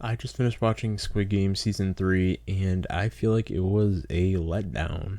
I just finished watching Squid Game Season 3, and I feel like it was a letdown.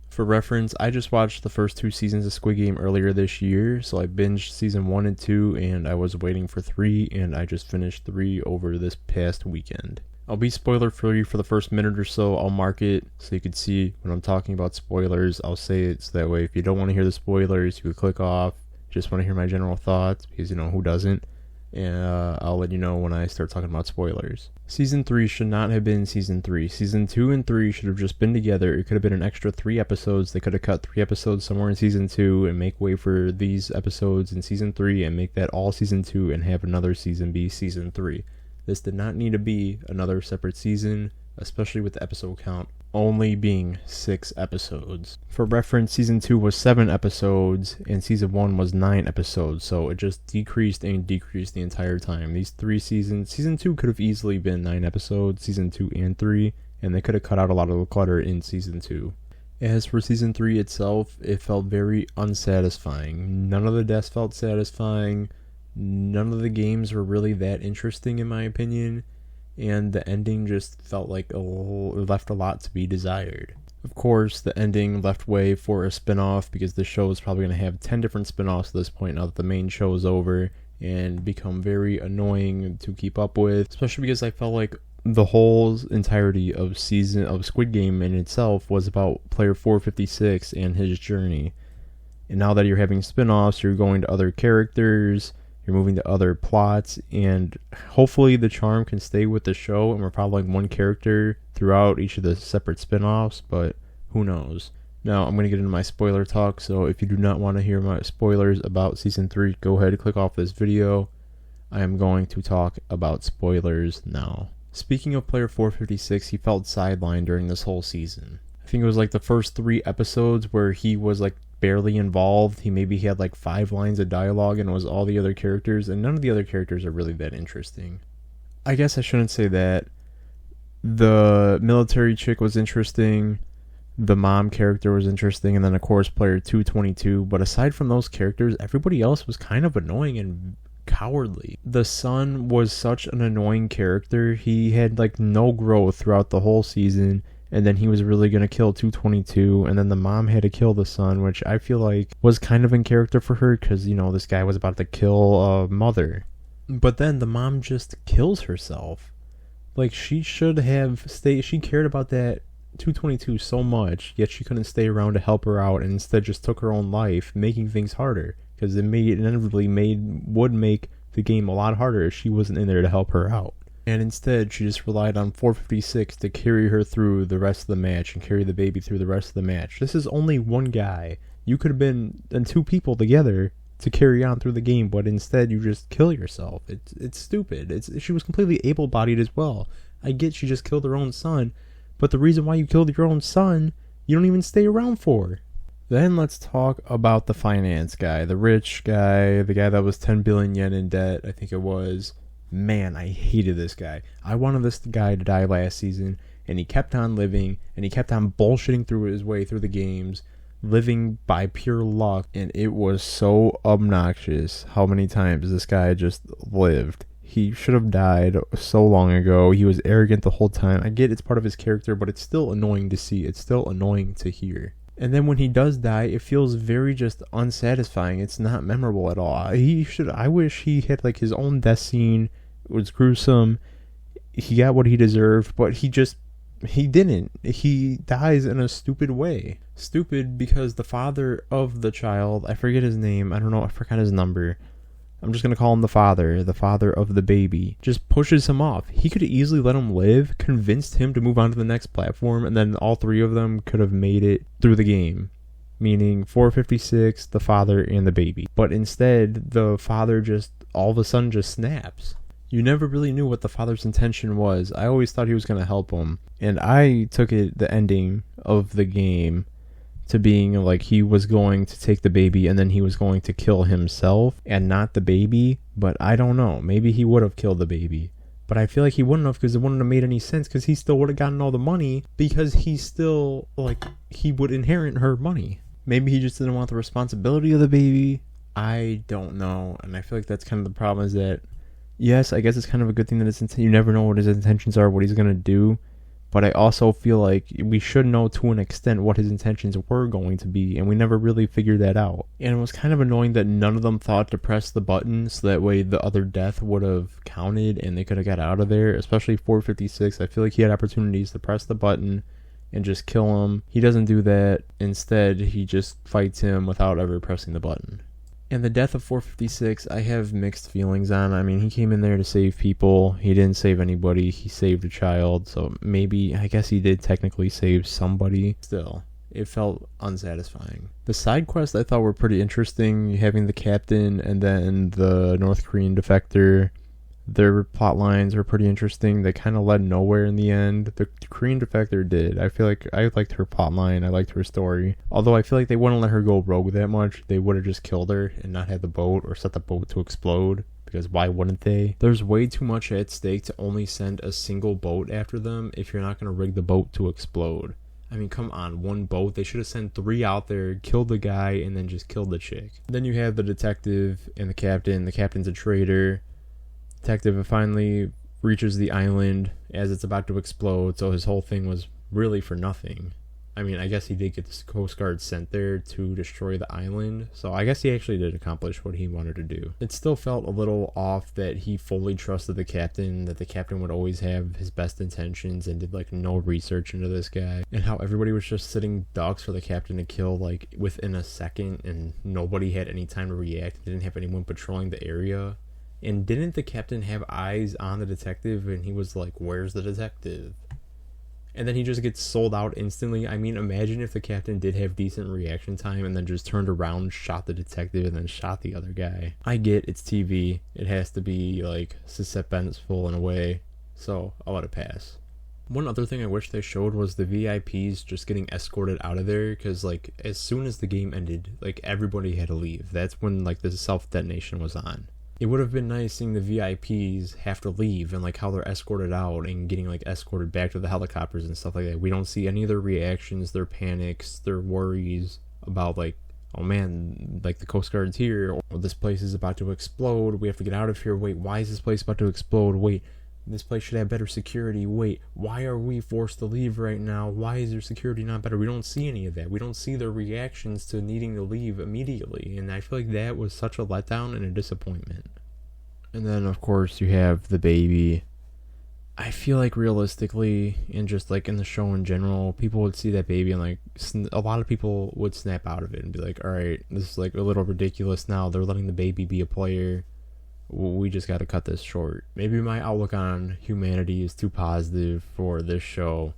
For reference, I just watched the first 2 seasons of Squid Game earlier this year, so I binged Season 1 and 2, and I was waiting for 3, and I just finished 3 over this past weekend. I'll be spoiler free for the first minute or so. I'll mark it so you can see when I'm talking about spoilers. I'll say it so that way if you don't want to hear the spoilers, you can click off. Just want to hear my general thoughts, because who doesn't? And I'll let you know when I start talking about spoilers. Season 3 should not have been Season 3. Season 2 and 3 should have just been together. It could have been an extra 3 episodes. They could have cut 3 episodes somewhere in Season 2 and make way for these episodes in Season 3 and make that all Season 2 and have another season be Season 3. This did not need to be another separate season, especially with the episode count only being 6 episodes. For reference, Season 2 was 7 episodes, and Season 1 was 9 episodes, so it just decreased and decreased the entire time. These 3 seasons, Season 2 could have easily been 9 episodes, Season 2 and 3, and they could have cut out a lot of the clutter in Season 2. As for Season 3 itself, it felt very unsatisfying. None of the deaths felt satisfying, none of the games were really that interesting in my opinion, and the ending just felt like it left a lot to be desired. Of course, the ending left way for a spin-off because the show is probably going to have 10 different spin-offs at this point now that the main show is over, and become very annoying to keep up with, especially because I felt like the whole entirety of Squid Game in itself was about player 456 and his journey. And now that you're having spin-offs, you're going to other characters, you're moving to other plots, and hopefully the charm can stay with the show and we're probably like one character throughout each of the separate spin-offs, but who knows. Now I'm going to get into my spoiler talk, so if you do not want to hear my spoilers about Season 3, go ahead and click off this video. I am going to talk about spoilers now. Speaking of player 456, he felt sidelined during this whole season. I think it was like the first 3 episodes where he was like barely involved. He maybe had like 5 lines of dialogue and it was all the other characters, and none of the other characters are really that interesting. I guess I shouldn't say that. The military chick was interesting, the mom character was interesting, and then of course player 222, but aside from those characters, everybody else was kind of annoying and cowardly. The son was such an annoying character. He had like no growth throughout the whole season, and then he was really going to kill 222, and then the mom had to kill the son, which I feel like was kind of in character for her, because, this guy was about to kill a mother. But then the mom just kills herself. Like, she should have stayed. She cared about that 222 so much, yet she couldn't stay around to help her out, and instead just took her own life, making things harder, because it would make the game a lot harder if she wasn't in there to help her out. And instead, she just relied on 456 to carry her through the rest of the match and carry the baby through the rest of the match. This is only one guy. You could have been 2 people together to carry on through the game, but instead you just kill yourself. It's stupid. She was completely able-bodied as well. I get she just killed her own son, but the reason why you killed your own son, you don't even stay around for. Then let's talk about the finance guy, the rich guy, the guy that was 10 billion yen in debt, I think it was. Man, I hated this guy. I wanted this guy to die last season, and he kept on living, and he kept on bullshitting through his way through the games, living by pure luck, and it was so obnoxious how many times this guy just lived. He should have died so long ago. He was arrogant the whole time. I get it's part of his character, but it's still annoying to see. It's still annoying to hear. And then when he does die, it feels very just unsatisfying. It's not memorable at all. I wish he had like his own death scene. It was gruesome. He got what he deserved, but he didn't. He dies in a stupid way. Stupid because the father of the child, I forget his name. I don't know. I forgot his number. I'm just going to call him the father of the baby, just pushes him off. He could have easily let him live, convinced him to move on to the next platform, and then all 3 of them could have made it through the game. Meaning 456, the father, and the baby. But instead, the father all of a sudden just snaps. You never really knew what the father's intention was. I always thought he was going to help him. And I took the ending of the game to being like he was going to take the baby and then he was going to kill himself and not the baby. But I don't know. Maybe he would have killed the baby. But I feel like he wouldn't have, because it wouldn't have made any sense, because he still would have gotten all the money, because he would inherit her money. Maybe he just didn't want the responsibility of the baby. I don't know. And I feel like that's kind of the problem, is that Yes, I guess it's kind of a good thing that you never know what his intentions are, what he's going to do. But I also feel like we should know to an extent what his intentions were going to be, and we never really figured that out. And it was kind of annoying that none of them thought to press the button so that way the other death would have counted and they could have got out of there, especially 456. I feel like he had opportunities to press the button and just kill him. He doesn't do that. Instead, he just fights him without ever pressing the button. And the death of 456, I have mixed feelings on. I mean, he came in there to save people. He didn't save anybody. He saved a child. So maybe, I guess he did technically save somebody. Still, it felt unsatisfying. The side quests I thought were pretty interesting. Having the captain and then the North Korean defector. Their plot lines were pretty interesting. They kind of led nowhere in the end. The Korean defector did. I feel like I liked her plot line. I liked her story. Although I feel like they wouldn't let her go rogue that much. They would have just killed her and not had the boat or set the boat to explode. Because why wouldn't they? There's way too much at stake to only send a single boat after them if you're not going to rig the boat to explode. I mean, come on, one boat. They should have sent 3 out there, killed the guy, and then just killed the chick. Then you have the detective and the captain. The captain's a traitor. Detective finally reaches the island as it's about to explode, so his whole thing was really for nothing. I mean, I guess he did get the Coast Guard sent there to destroy the island, so I guess he actually did accomplish what he wanted to do. It still felt a little off that he fully trusted the captain, that the captain would always have his best intentions and did like no research into this guy, and how everybody was just sitting ducks for the captain to kill like within a second and nobody had any time to react. They didn't have anyone patrolling the area. And didn't the captain have eyes on the detective and he was like, where's the detective? And then he just gets sold out instantly. I mean, imagine if the captain did have decent reaction time and then just turned around, shot the detective, and then shot the other guy. I get it's TV. It has to be like suspenseful in a way. So I'll let it pass. One other thing I wish they showed was the VIPs just getting escorted out of there, because like as soon as the game ended, like everybody had to leave. That's when like the self-detonation was on. It would have been nice seeing the VIPs have to leave and like how they're escorted out and getting like escorted back to the helicopters and stuff like that. We don't see any of their reactions, their panics, their worries about like, oh man, like the Coast Guard's here, or this place is about to explode. We have to get out of here. Wait, why is this place about to explode? Wait, this place should have better security. Wait, why are we forced to leave right now? Why is their security not better? We don't see any of that. We don't see their reactions to needing to leave immediately. And I feel like that was such a letdown and a disappointment. And then, of course, you have the baby. I feel like realistically, and just like in the show in general, people would see that baby and like a lot of people would snap out of it and be like, all right, this is like a little ridiculous now. They're letting the baby be a player. We just got to cut this short. Maybe my outlook on humanity is too positive for this show,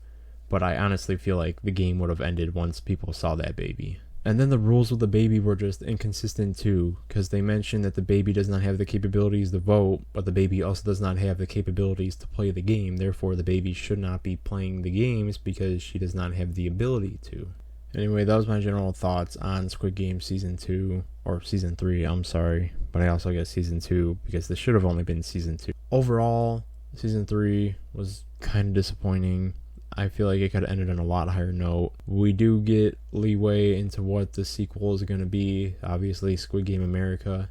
but I honestly feel like the game would have ended once people saw that baby. And then the rules with the baby were just inconsistent too, because they mentioned that the baby does not have the capabilities to vote, but the baby also does not have the capabilities to play the game. Therefore, the baby should not be playing the games because she does not have the ability to. Anyway, that was my general thoughts on Squid Game Season 2, or Season 3, I'm sorry. But I also guess Season 2, because this should have only been Season 2. Overall, Season 3 was kind of disappointing. I feel like it could have ended on a lot higher note. We do get leeway into what the sequel is going to be. Obviously, Squid Game America.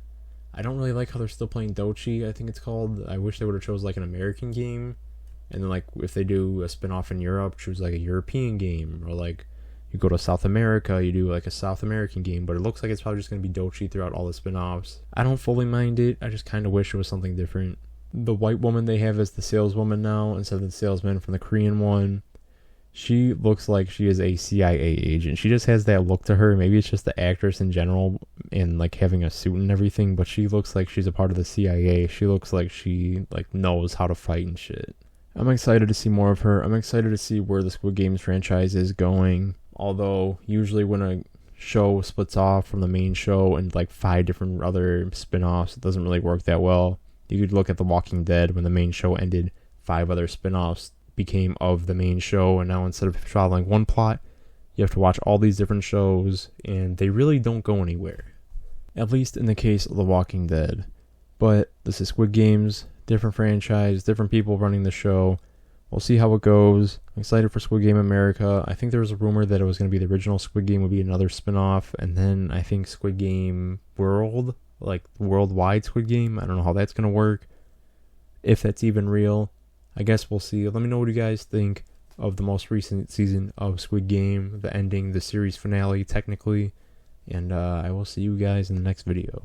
I don't really like how they're still playing Dochi, I think it's called. I wish they would have chose like an American game. And then like if they do a spin-off in Europe, choose like a European game, or like you go to South America, you do like a South American game, but it looks like it's probably just going to be Dochi throughout all the spin-offs. I don't fully mind it, I just kind of wish it was something different. The white woman they have as the saleswoman now, instead of the salesman from the Korean one, she looks like she is a CIA agent. She just has that look to her. Maybe it's just the actress in general and like having a suit and everything, but she looks like she's a part of the CIA. She looks like she like knows how to fight and shit. I'm excited to see more of her. I'm excited to see where the Squid Games franchise is going. Although, usually when a show splits off from the main show and like 5 different other spin-offs, it doesn't really work that well. You could look at The Walking Dead. When the main show ended, 5 other spin-offs became of the main show, and now instead of following one plot, you have to watch all these different shows, and they really don't go anywhere. At least in the case of The Walking Dead. But this is Squid Games, different franchise, different people running the show. We'll see how it goes. I'm excited for Squid Game America. I think there was a rumor that it was going to be the original Squid Game would be another spin-off, and then I think Squid Game World, like worldwide Squid Game. I don't know how that's going to work. if that's even real. I guess we'll see. Let me know what you guys think of the most recent season of Squid Game, the ending, the series finale technically, and I will see you guys in the next video.